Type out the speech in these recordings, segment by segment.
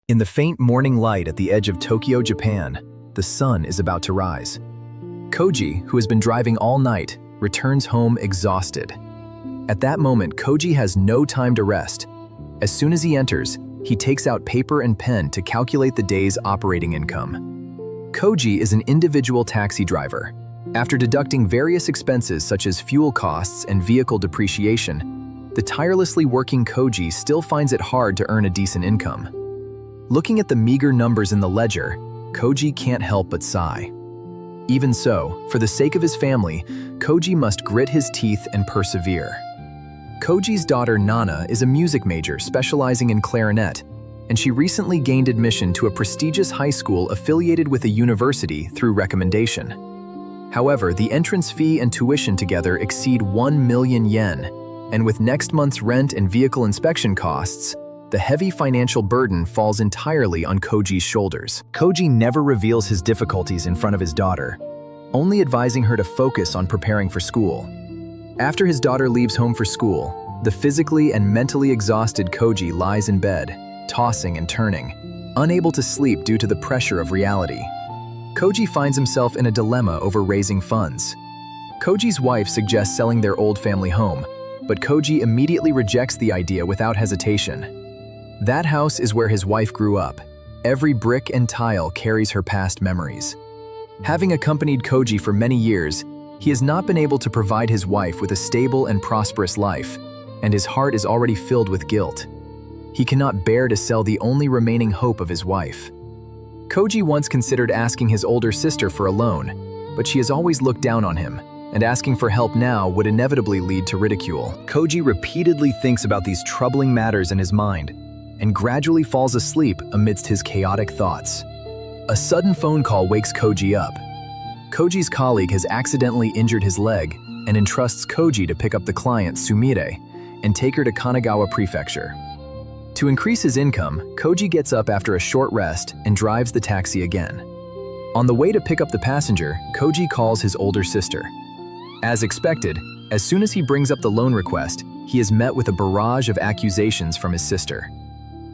In the faint morning light at the edge of Tokyo, Japan, the sun is about to rise. Cooji, who has been driving all night, returns home exhausted. At that moment, Cooji has no time to rest. As soon as he enters, he takes out paper and pen to calculate the day's operating income. Cooji is an individual taxi driver. After deducting various expenses such as fuel costs and vehicle depreciation, the tirelessly working Cooji still finds it hard to earn a decent income. Looking at the meager numbers in the ledger, Cooji can't help but sigh. Even so, for the sake of his family, Cooji must grit his teeth and persevere. Cooji's daughter Nana is a music major specializing in clarinet, and she recently gained admission to a prestigious high school affiliated with a university through recommendation. However, the entrance fee and tuition together exceed 1 million yen, and with next month's rent and vehicle inspection costs, the heavy financial burden falls entirely on Cooji's shoulders. Cooji never reveals his difficulties in front of his daughter, only advising her to focus on preparing for school. After his daughter leaves home for school, the physically and mentally exhausted Cooji lies in bed, tossing and turning, unable to sleep due to the pressure of reality. Cooji finds himself in a dilemma over raising funds. Cooji's wife suggests selling their old family home, but Cooji immediately rejects the idea without hesitation. That house is where his wife grew up. Every brick and tile carries her past memories. Having accompanied Cooji for many years, he has not been able to provide his wife with a stable and prosperous life, and his heart is already filled with guilt. He cannot bear to sell the only remaining hope of his wife. Cooji once considered asking his older sister for a loan, but she has always looked down on him, and asking for help now would inevitably lead to ridicule. Cooji repeatedly thinks about these troubling matters in his mind, and gradually falls asleep amidst his chaotic thoughts. A sudden phone call wakes Cooji up. Koji's colleague has accidentally injured his leg and entrusts Cooji to pick up the client, Sumid, and take her to Kanagawa Prefecture. To increase his income, Cooji gets up after a short rest and drives the taxi again. On the way to pick up the passenger, Cooji calls his older sister. As expected, as soon as he brings up the loan request, he is met with a barrage of accusations from his sister.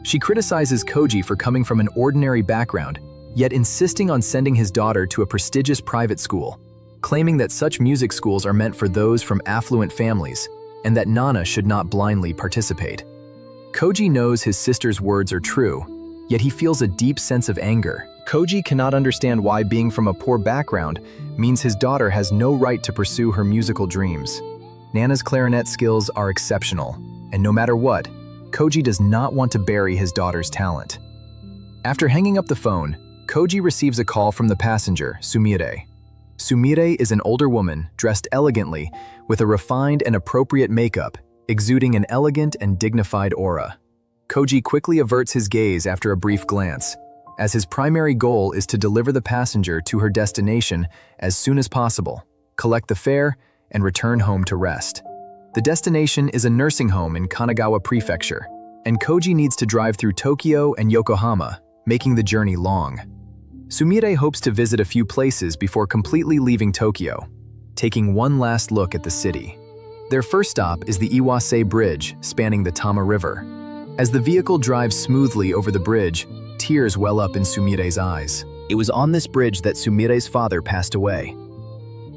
She criticizes Cooji for coming from an ordinary background, yet insisting on sending his daughter to a prestigious private school, claiming that such music schools are meant for those from affluent families, and that Nana should not blindly participate. Cooji knows his sister's words are true, yet he feels a deep sense of anger. Cooji cannot understand why being from a poor background means his daughter has no right to pursue her musical dreams. Nana's clarinet skills are exceptional, and no matter what, Cooji does not want to bury his daughter's talent. After hanging up the phone, Cooji receives a call from the passenger, Sumid. Sumid is an older woman, dressed elegantly, with a refined and appropriate makeup, exuding an elegant and dignified aura. Cooji quickly averts his gaze after a brief glance, as his primary goal is to deliver the passenger to her destination as soon as possible, collect the fare, and return home to rest. The destination is a nursing home in Kanagawa Prefecture, and Cooji needs to drive through Tokyo and Yokohama, making the journey long. Sumid hopes to visit a few places before completely leaving Tokyo, taking one last look at the city. Their first stop is the Iwase Bridge, spanning the Tama River. As the vehicle drives smoothly over the bridge, tears well up in Sumid's eyes. It was on this bridge that Sumid's father passed away.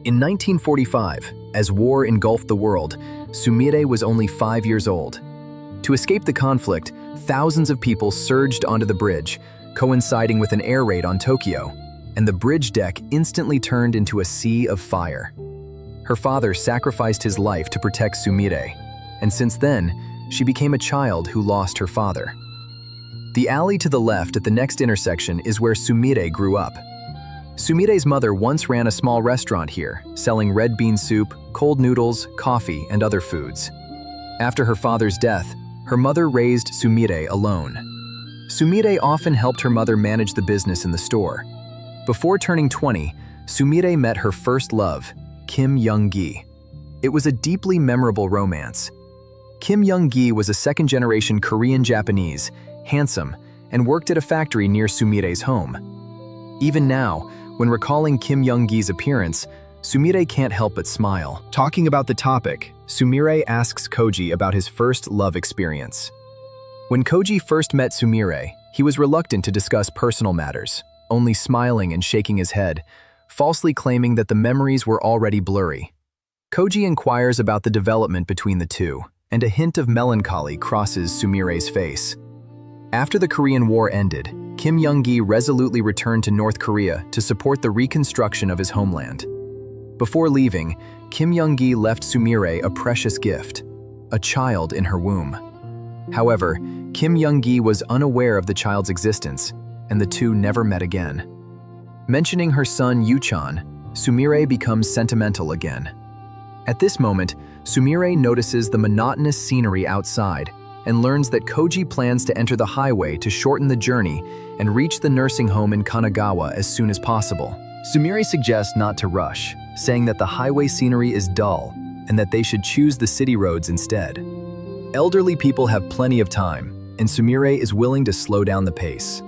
In 1945, as war engulfed the world, Sumid was only 5 years old. To escape the conflict, thousands of people surged onto the bridge, coinciding with an air raid on Tokyo, and the bridge deck instantly turned into a sea of fire. Her father sacrificed his life to protect Sumid, and since then, she became a child who lost her father. The alley to the left at the next intersection is where Sumid grew up. Sumid's mother once ran a small restaurant here, selling red bean soup, cold noodles, coffee, and other foods. After her father's death, her mother raised Sumid alone. Sumid often helped her mother manage the business in the store. Before turning 20, Sumid met her first love, Kim Young-gi. It was a deeply memorable romance. Kim Young-gi was a second-generation Korean Japanese, handsome, and worked at a factory near Sumid's home. Even now, when recalling Kim Young-gi's appearance, Sumid can't help but smile. Talking about the topic, Sumid asks Cooji about his first love experience. When Cooji first met Sumid, He was reluctant to discuss personal matters, only smiling and shaking his head, falsely claiming that the memories were already blurry. Cooji inquires about the development between the two, and a hint of melancholy crosses Sumire's face. After the Korean War ended, Kim Young-gi resolutely returned to North Korea to support the reconstruction of his homeland. Before leaving, Kim Young-gi left Sumire a precious gift, a child in her womb. However, Kim Young-gi was unaware of the child's existence, and the two never met again. Mentioning her son Yu-chan, Sumire becomes sentimental again. At this moment, Sumire notices the monotonous scenery outside and learns that Cooji plans to enter the highway to shorten the journey and reach the nursing home in Kanagawa as soon as possible. Sumire suggests not to rush, saying that the highway scenery is dull and that they should choose the city roads instead. Elderly people have plenty of time, and Sumire is willing to slow down the pace.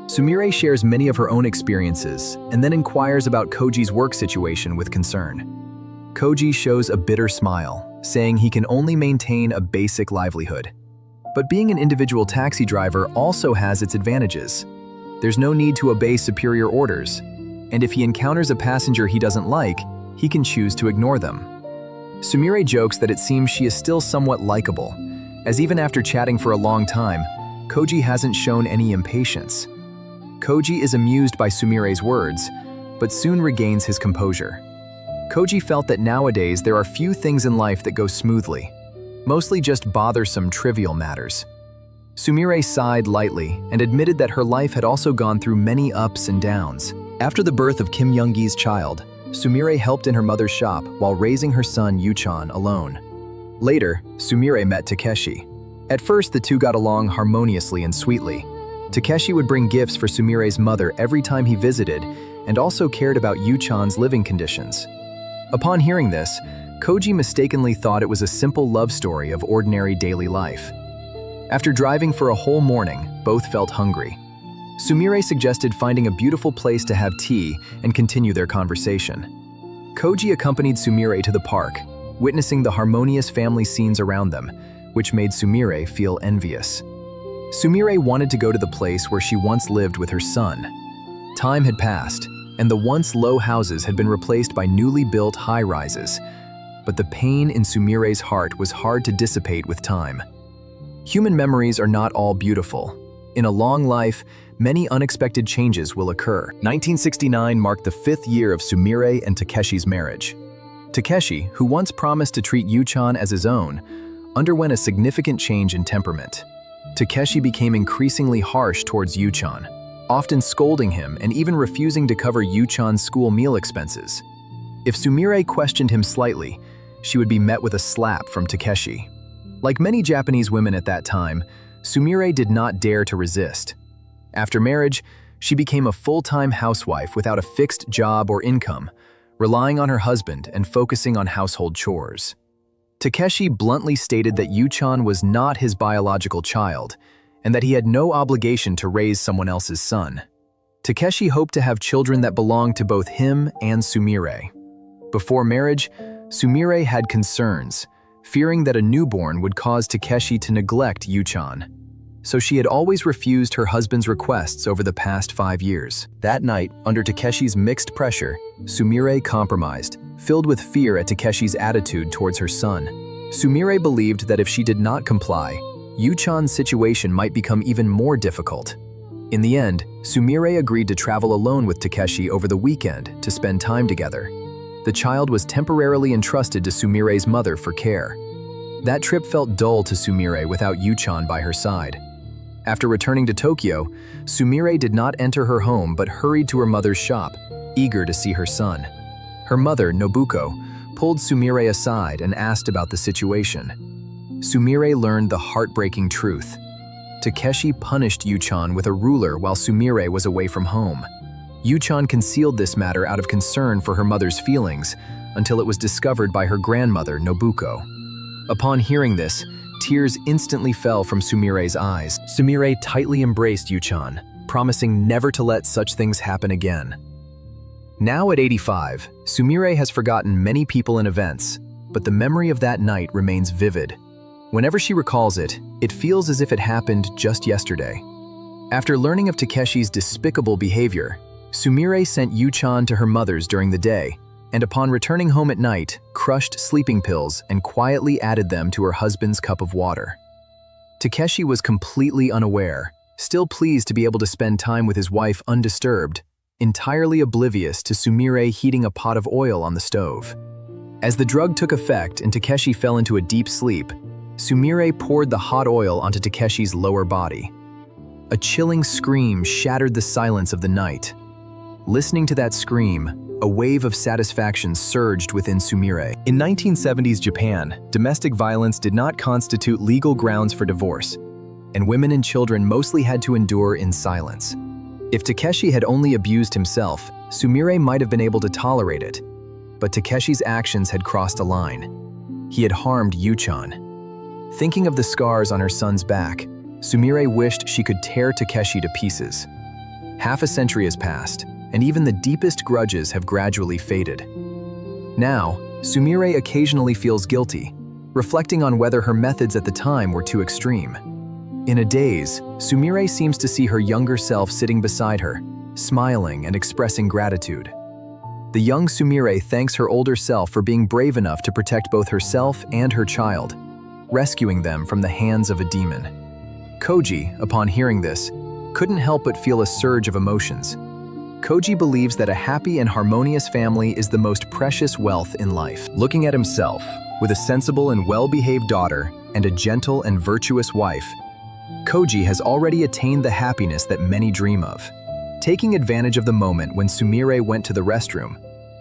Sumire shares many of her own experiences and then inquires about Koji's work situation with concern. Cooji shows a bitter smile, saying he can only maintain a basic livelihood. But being an individual taxi driver also has its advantages. There's no need to obey superior orders, and if he encounters a passenger he doesn't like, he can choose to ignore them. Sumire jokes that it seems she is still somewhat likable, as even after chatting for a long time, Cooji hasn't shown any impatience. Cooji is amused by Sumire's words, but soon regains his composure. Cooji felt that nowadays there are few things in life that go smoothly, mostly just bothersome trivial matters. Sumire sighed lightly and admitted that her life had also gone through many ups and downs. After the birth of Kim Young-gi's child, Sumire helped in her mother's shop while raising her son Yu-chan alone. Later, Sumire met Takeshi. At first, the two got along harmoniously and sweetly. Takeshi would bring gifts for Sumire's mother every time he visited and also cared about Yu-chan's living conditions. Upon hearing this, Cooji mistakenly thought it was a simple love story of ordinary daily life. After driving for a whole morning, both felt hungry. Sumire suggested finding a beautiful place to have tea and continue their conversation. Cooji accompanied Sumire to the park, witnessing the harmonious family scenes around them, which made Sumire feel envious. Sumire wanted to go to the place where she once lived with her son. Time had passed, and the once low houses had been replaced by newly built high-rises. But the pain in Sumire's heart was hard to dissipate with time. Human memories are not all beautiful. In a long life, many unexpected changes will occur. 1969 marked the 5th year of Sumire and Takeshi's marriage. Takeshi, who once promised to treat Yu-chan as his own, underwent a significant change in temperament. Takeshi became increasingly harsh towards Yu-chan, often scolding him and even refusing to cover Yu-chan's school meal expenses. If Sumire questioned him slightly, she would be met with a slap from Takeshi. Like many Japanese women at that time, Sumire did not dare to resist. After marriage, she became a full-time housewife without a fixed job or income, relying on her husband and focusing on household chores. Takeshi bluntly stated that Yu-chan was not his biological child and that he had no obligation to raise someone else's son. Takeshi hoped to have children that belonged to both him and Sumire. Before marriage, Sumire had concerns, fearing that a newborn would cause Takeshi to neglect Yu-chan. So she had always refused her husband's requests over the past 5 years. That night, under Takeshi's mixed pressure, Sumire compromised, filled with fear at Takeshi's attitude towards her son. Sumire believed that if she did not comply, Yu-chan's situation might become even more difficult. In the end, Sumire agreed to travel alone with Takeshi over the weekend to spend time together. The child was temporarily entrusted to Sumire's mother for care. That trip felt dull to Sumire without Yu-chan by her side. After returning to Tokyo, Sumire did not enter her home but hurried to her mother's shop, eager to see her son. Her mother, Nobuko, pulled Sumire aside and asked about the situation. Sumire learned the heartbreaking truth. Takeshi punished Yu-chan with a ruler while Sumire was away from home. Yu-chan concealed this matter out of concern for her mother's feelings until it was discovered by her grandmother, Nobuko. Upon hearing this, tears instantly fell from Sumire's eyes. Sumire tightly embraced Yu-chan, promising never to let such things happen again. Now at 85, Sumire has forgotten many people and events, but the memory of that night remains vivid. Whenever she recalls it, it feels as if it happened just yesterday. After learning of Takeshi's despicable behavior, Sumire sent Yu-chan to her mother's during the day, and upon returning home at night, crushed sleeping pills and quietly added them to her husband's cup of water. Takeshi was completely unaware, still pleased to be able to spend time with his wife undisturbed, entirely oblivious to Sumire heating a pot of oil on the stove. As the drug took effect and Takeshi fell into a deep sleep, Sumire poured the hot oil onto Takeshi's lower body. A chilling scream shattered the silence of the night. Listening to that scream, a wave of satisfaction surged within Sumire. In 1970s Japan, domestic violence did not constitute legal grounds for divorce, and women and children mostly had to endure in silence. If Takeshi had only abused himself, Sumire might have been able to tolerate it. But Takeshi's actions had crossed a line. He had harmed Yu-chan. Thinking of the scars on her son's back, Sumire wished she could tear Takeshi to pieces. Half a century has passed, and even the deepest grudges have gradually faded. Now, Sumire occasionally feels guilty, reflecting on whether her methods at the time were too extreme. In a daze, Sumire seems to see her younger self sitting beside her, smiling and expressing gratitude. The young Sumire thanks her older self for being brave enough to protect both herself and her child, rescuing them from the hands of a demon. Cooji, upon hearing this, couldn't help but feel a surge of emotions. Cooji believes that a happy and harmonious family is the most precious wealth in life. Looking at himself, with a sensible and well-behaved daughter and a gentle and virtuous wife, Cooji has already attained the happiness that many dream of. Taking advantage of the moment when Sumire went to the restroom,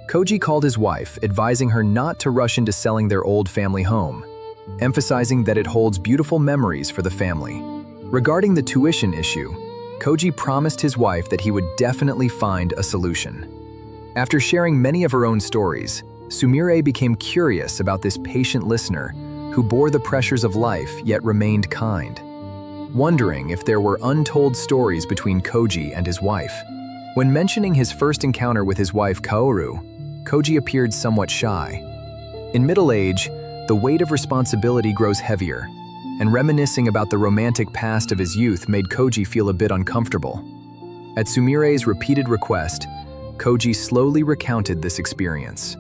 Cooji called his wife, advising her not to rush into selling their old family home, emphasizing that it holds beautiful memories for the family. Regarding the tuition issue, Cooji promised his wife that he would definitely find a solution. After sharing many of her own stories, Sumire became curious about this patient listener who bore the pressures of life yet remained kind. Wondering if there were untold stories between Cooji and his wife. When mentioning his first encounter with his wife Kaoru, Cooji appeared somewhat shy. In middle age, the weight of responsibility grows heavier, and reminiscing about the romantic past of his youth made Cooji feel a bit uncomfortable. At Sumire's repeated request, Cooji slowly recounted this experience.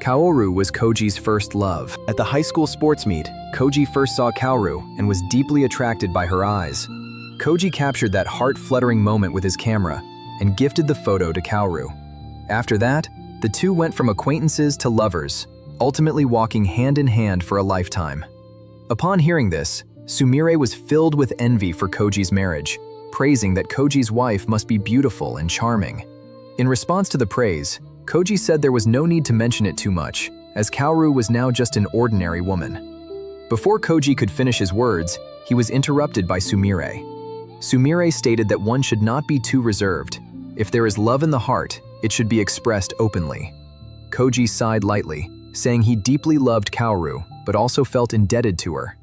Kaoru was Koji's first love. At the high school sports meet, Cooji first saw Kaoru and was deeply attracted by her eyes. Cooji captured that heart-fluttering moment with his camera and gifted the photo to Kaoru. After that, the two went from acquaintances to lovers, ultimately walking hand in hand for a lifetime. Upon hearing this, Sumire was filled with envy for Koji's marriage, praising that Koji's wife must be beautiful and charming. In response to the praise, Cooji said there was no need to mention it too much, as Kaoru was now just an ordinary woman. Before Cooji could finish his words, he was interrupted by Sumire. Sumire stated that one should not be too reserved. If there is love in the heart, it should be expressed openly. Cooji sighed lightly, saying he deeply loved Kaoru, but also felt indebted to her.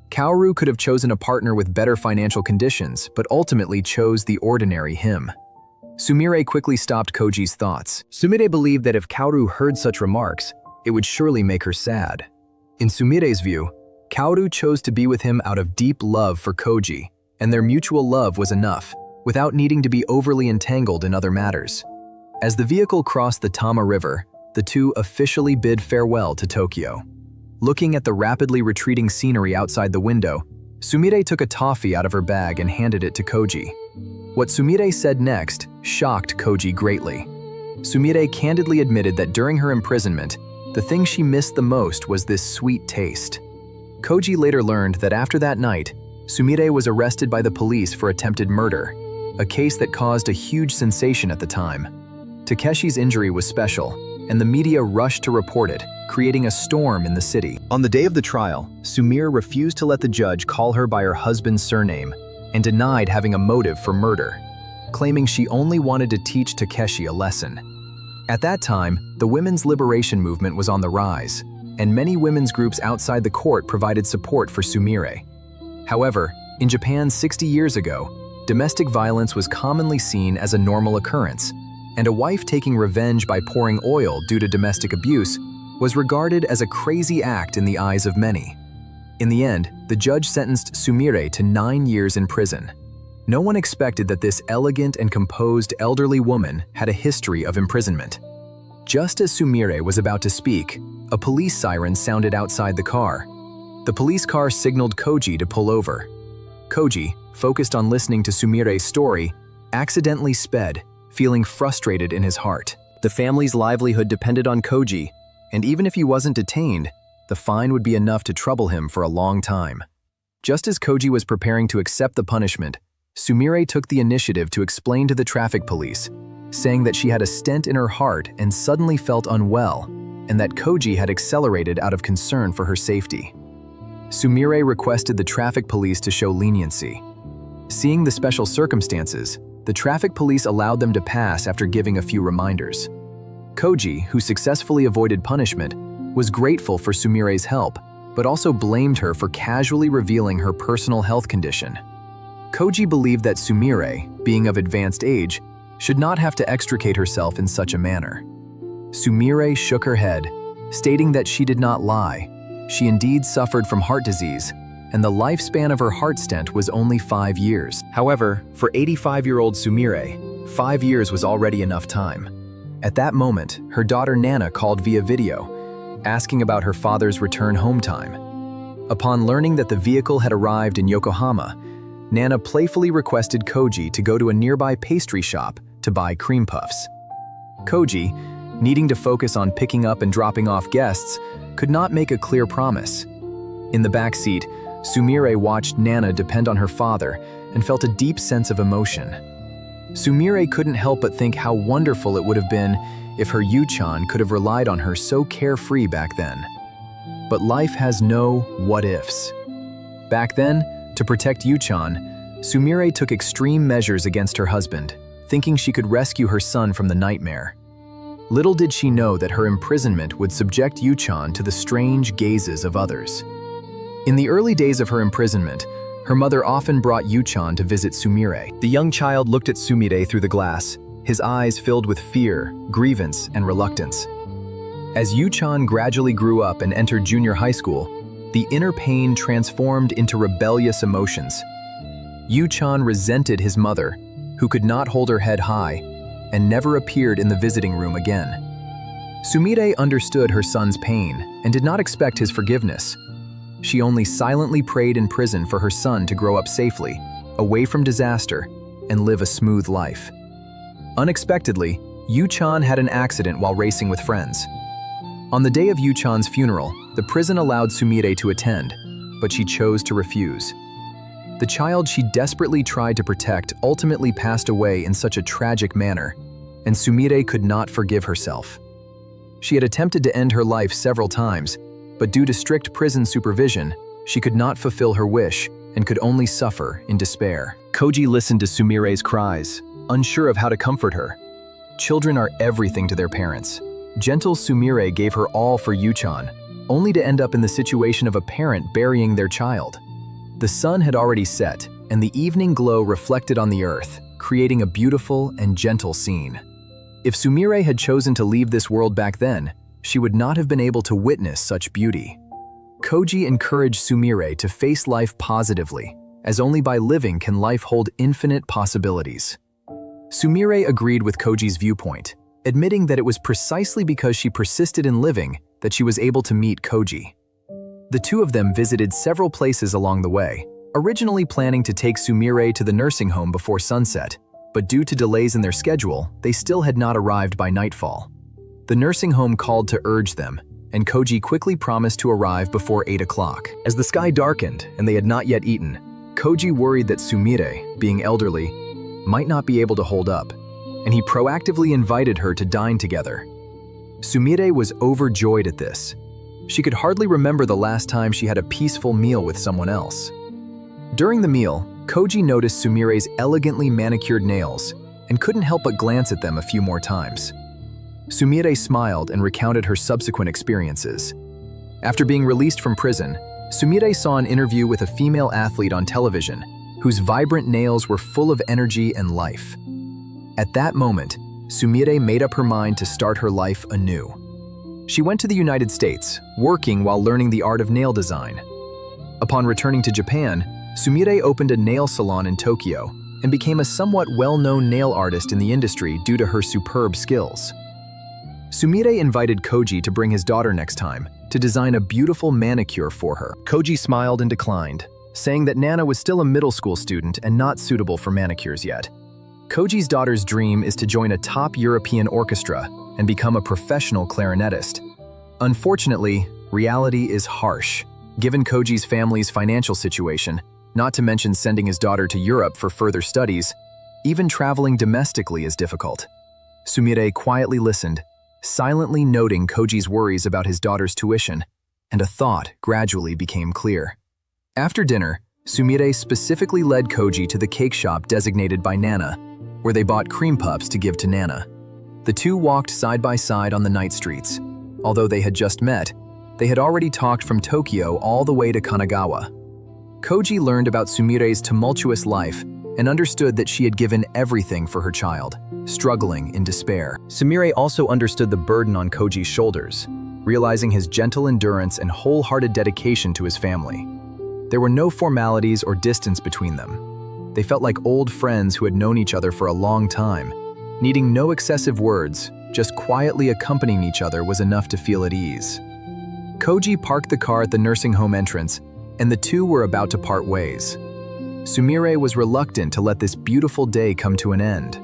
Kaoru could have chosen a partner with better financial conditions, but ultimately chose the ordinary him. Sumire quickly stopped Koji's thoughts. Sumire believed that if Kaoru heard such remarks, it would surely make her sad. In Sumire's view, Kaoru chose to be with him out of deep love for Cooji, and their mutual love was enough, without needing to be overly entangled in other matters. As the vehicle crossed the Tama River, the two officially bid farewell to Tokyo. Looking at the rapidly retreating scenery outside the window, Sumire took a toffee out of her bag and handed it to Cooji. What Sumire said next shocked Cooji greatly. Sumire candidly admitted that during her imprisonment, the thing she missed the most was this sweet taste. Cooji later learned that after that night, Sumire was arrested by the police for attempted murder, a case that caused a huge sensation at the time. Takeshi's injury was special, and the media rushed to report it, creating a storm in the city. On the day of the trial, Sumire refused to let the judge call her by her husband's surname and denied having a motive for murder, claiming she only wanted to teach Takeshi a lesson. At that time, the women's liberation movement was on the rise, and many women's groups outside the court provided support for Sumire. However, in Japan 60 years ago, domestic violence was commonly seen as a normal occurrence, and a wife taking revenge by pouring oil due to domestic abuse was regarded as a crazy act in the eyes of many. In the end, the judge sentenced Sumire to 9 years in prison. No one expected that this elegant and composed elderly woman had a history of imprisonment. Just as Sumire was about to speak, a police siren sounded outside the car. The police car signaled Cooji to pull over. Cooji, focused on listening to Sumire's story, accidentally sped, feeling frustrated in his heart. The family's livelihood depended on Cooji, and even if he wasn't detained, the fine would be enough to trouble him for a long time. Just as Cooji was preparing to accept the punishment, Sumire took the initiative to explain to the traffic police, saying that she had a stent in her heart and suddenly felt unwell, and that Cooji had accelerated out of concern for her safety. Sumire requested the traffic police to show leniency. Seeing the special circumstances, the traffic police allowed them to pass after giving a few reminders. Cooji, who successfully avoided punishment, was grateful for Sumire's help, but also blamed her for casually revealing her personal health condition. Cooji believed that Sumire, being of advanced age, should not have to extricate herself in such a manner. Sumire shook her head, stating that she did not lie. She indeed suffered from heart disease, and the lifespan of her heart stent was only 5 years. However, for 85-year-old Sumire, 5 years was already enough time. At that moment, her daughter Nana called via video, asking about her father's return home time. Upon learning that the vehicle had arrived in Yokohama, Nana playfully requested Cooji to go to a nearby pastry shop to buy cream puffs. Cooji, needing to focus on picking up and dropping off guests, could not make a clear promise. In the back seat, Sumire watched Nana depend on her father and felt a deep sense of emotion. Sumire couldn't help but think how wonderful it would have been if her Yu-chan could have relied on her so carefree back then. But life has no what-ifs. Back then, to protect Yu-chan, Sumire took extreme measures against her husband, thinking she could rescue her son from the nightmare. Little did she know that her imprisonment would subject Yu-chan to the strange gazes of others. In the early days of her imprisonment, her mother often brought Yu-chan to visit Sumire. The young child looked at Sumire through the glass, his eyes filled with fear, grievance, and reluctance. As Yu-chan gradually grew up and entered junior high school, the inner pain transformed into rebellious emotions. Yu-chan resented his mother, who could not hold her head high, and never appeared in the visiting room again. Sumire understood her son's pain and did not expect his forgiveness. She only silently prayed in prison for her son to grow up safely, away from disaster, and live a smooth life. Unexpectedly, Yu-chan had an accident while racing with friends. On the day of Yu-chan's funeral, the prison allowed Sumire to attend, but she chose to refuse. The child she desperately tried to protect ultimately passed away in such a tragic manner, and Sumire could not forgive herself. She had attempted to end her life several times, but due to strict prison supervision, she could not fulfill her wish and could only suffer in despair. Cooji listened to Sumire's cries, unsure of how to comfort her. Children are everything to their parents. Gentle Sumire gave her all for Yu-chan, only to end up in the situation of a parent burying their child. The sun had already set, and the evening glow reflected on the earth, creating a beautiful and gentle scene. If Sumire had chosen to leave this world back then, she would not have been able to witness such beauty. Cooji encouraged Sumire to face life positively, as only by living can life hold infinite possibilities. Sumire agreed with Koji's viewpoint, admitting that it was precisely because she persisted in living that she was able to meet Cooji. The two of them visited several places along the way, originally planning to take Sumire to the nursing home before sunset, but due to delays in their schedule, they still had not arrived by nightfall. The nursing home called to urge them, and Cooji quickly promised to arrive before 8 o'clock. As the sky darkened and they had not yet eaten, Cooji worried that Sumire, being elderly, might not be able to hold up, and he proactively invited her to dine together. Sumire was overjoyed at this. She could hardly remember the last time she had a peaceful meal with someone else. During the meal, Cooji noticed Sumire's elegantly manicured nails and couldn't help but glance at them a few more times. Sumire smiled and recounted her subsequent experiences. After being released from prison, Sumire saw an interview with a female athlete on television whose vibrant nails were full of energy and life. At that moment, Sumire made up her mind to start her life anew. She went to the United States, working while learning the art of nail design. Upon returning to Japan, Sumire opened a nail salon in Tokyo and became a somewhat well-known nail artist in the industry due to her superb skills. Sumire invited Cooji to bring his daughter next time to design a beautiful manicure for her. Cooji smiled and declined, saying that Nana was still a middle school student and not suitable for manicures yet. Cooji's daughter's dream is to join a top European orchestra and become a professional clarinetist. Unfortunately, reality is harsh. Given Koji's family's financial situation, not to mention sending his daughter to Europe for further studies, even traveling domestically is difficult. Sumire quietly listened, silently noting Koji's worries about his daughter's tuition, and a thought gradually became clear. After dinner, Sumire specifically led Cooji to the cake shop designated by Nana, where they bought cream puffs to give to Nana. The two walked side by side on the night streets. Although they had just met, they had already talked from Tokyo all the way to Kanagawa. Cooji learned about Sumire's tumultuous life and understood that she had given everything for her child, struggling in despair. Sumire also understood the burden on Koji's shoulders, realizing his gentle endurance and wholehearted dedication to his family. There were no formalities or distance between them. They felt like old friends who had known each other for a long time. Needing no excessive words, just quietly accompanying each other was enough to feel at ease. Cooji parked the car at the nursing home entrance, and the two were about to part ways. Sumire was reluctant to let this beautiful day come to an end.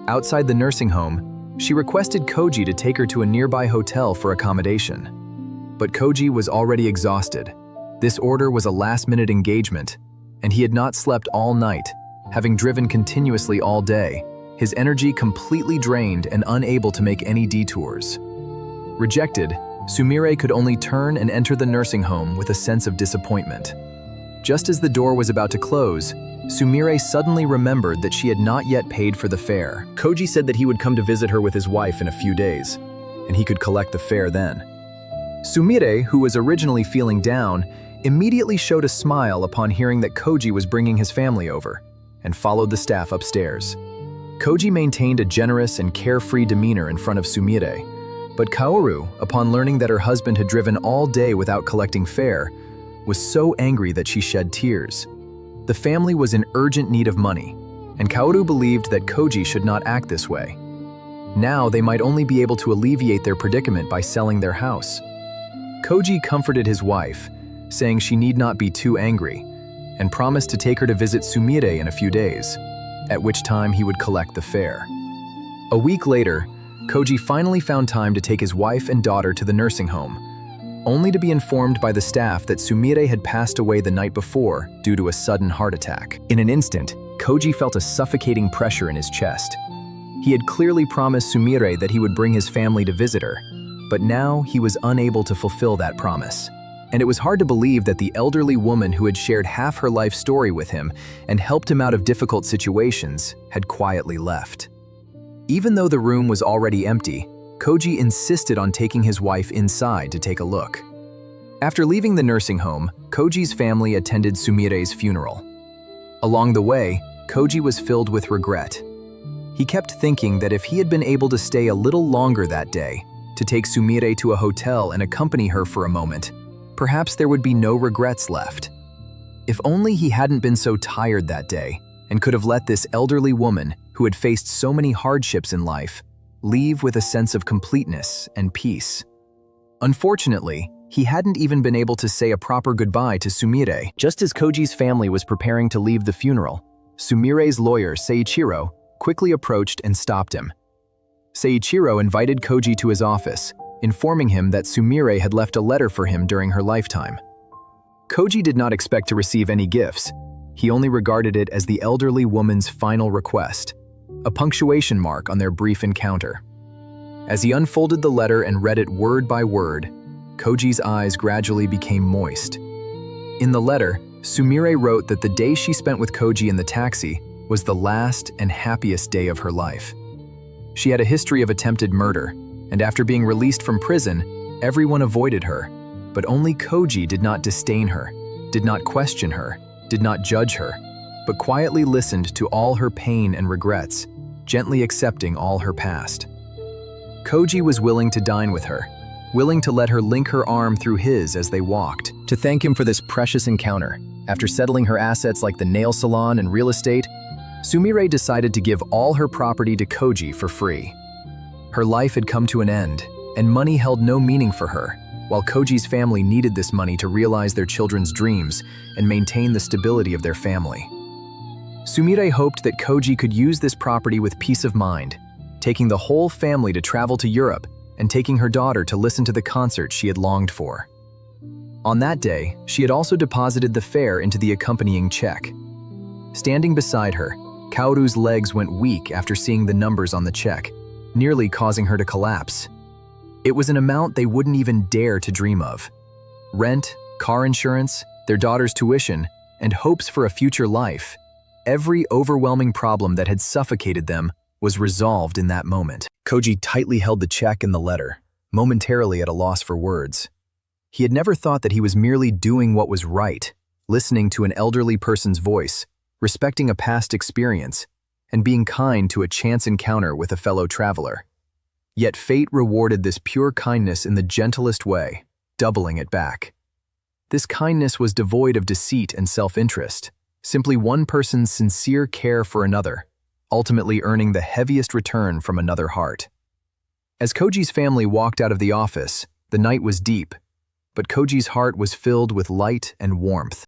Outside the nursing home, she requested Cooji to take her to a nearby hotel for accommodation. But Cooji was already exhausted. This order was a last-minute engagement, and he had not slept all night, having driven continuously all day, his energy completely drained and unable to make any detours. Rejected, Sumire could only turn and enter the nursing home with a sense of disappointment. Just as the door was about to close, Sumire suddenly remembered that she had not yet paid for the fare. Cooji said that he would come to visit her with his wife in a few days, and he could collect the fare then. Sumire, who was originally feeling down, immediately showed a smile upon hearing that Cooji was bringing his family over, and followed the staff upstairs. Cooji maintained a generous and carefree demeanor in front of Sumire, but Kaoru, upon learning that her husband had driven all day without collecting fare, was so angry that she shed tears. The family was in urgent need of money, and Kaoru believed that Cooji should not act this way. Now they might only be able to alleviate their predicament by selling their house. Cooji comforted his wife, saying she need not be too angry, and promised to take her to visit Sumire in a few days, at which time he would collect the fare. A week later, Cooji finally found time to take his wife and daughter to the nursing home, only to be informed by the staff that Sumire had passed away the night before due to a sudden heart attack. In an instant, Cooji felt a suffocating pressure in his chest. He had clearly promised Sumire that he would bring his family to visit her, but now he was unable to fulfill that promise. And it was hard to believe that the elderly woman who had shared half her life story with him and helped him out of difficult situations had quietly left. Even though the room was already empty, Cooji insisted on taking his wife inside to take a look. After leaving the nursing home, Koji's family attended Sumire's funeral. Along the way, Cooji was filled with regret. He kept thinking that if he had been able to stay a little longer that day, to take Sumire to a hotel and accompany her for a moment, perhaps there would be no regrets left. If only he hadn't been so tired that day and could have let this elderly woman, who had faced so many hardships in life, leave with a sense of completeness and peace. Unfortunately, he hadn't even been able to say a proper goodbye to Sumire. Just as Koji's family was preparing to leave the funeral, Sumire's lawyer, Seiichiro, quickly approached and stopped him. Seiichiro invited Cooji to his office, informing him that Sumire had left a letter for him during her lifetime. Cooji did not expect to receive any gifts. He only regarded it as the elderly woman's final request, a punctuation mark on their brief encounter. As he unfolded the letter and read it word by word, Koji's eyes gradually became moist. In the letter, Sumire wrote that the day she spent with Cooji in the taxi was the last and happiest day of her life. She had a history of attempted murder, and after being released from prison, everyone avoided her, but only Cooji did not disdain her, did not question her, did not judge her, but quietly listened to all her pain and regrets, gently accepting all her past. Cooji was willing to dine with her, willing to let her link her arm through his as they walked, to thank him for this precious encounter. After settling her assets like the nail salon and real estate, Sumire decided to give all her property to Cooji for free. Her life had come to an end, and money held no meaning for her, while Cooji's family needed this money to realize their children's dreams and maintain the stability of their family. Sumire hoped that Cooji could use this property with peace of mind, taking the whole family to travel to Europe and taking her daughter to listen to the concert she had longed for. On that day, she had also deposited the fare into the accompanying check. Standing beside her, Kaoru's legs went weak after seeing the numbers on the check, nearly causing her to collapse. It was an amount they wouldn't even dare to dream of. Rent, car insurance, their daughter's tuition, and hopes for a future life. Every overwhelming problem that had suffocated them was resolved in that moment. Cooji tightly held the check and the letter, momentarily at a loss for words. He had never thought that he was merely doing what was right, listening to an elderly person's voice, respecting a past experience, and being kind to a chance encounter with a fellow traveler. Yet fate rewarded this pure kindness in the gentlest way, doubling it back. This kindness was devoid of deceit and self-interest, simply one person's sincere care for another, ultimately earning the heaviest return from another heart. As Koji's family walked out of the office, the night was deep, but Koji's heart was filled with light and warmth.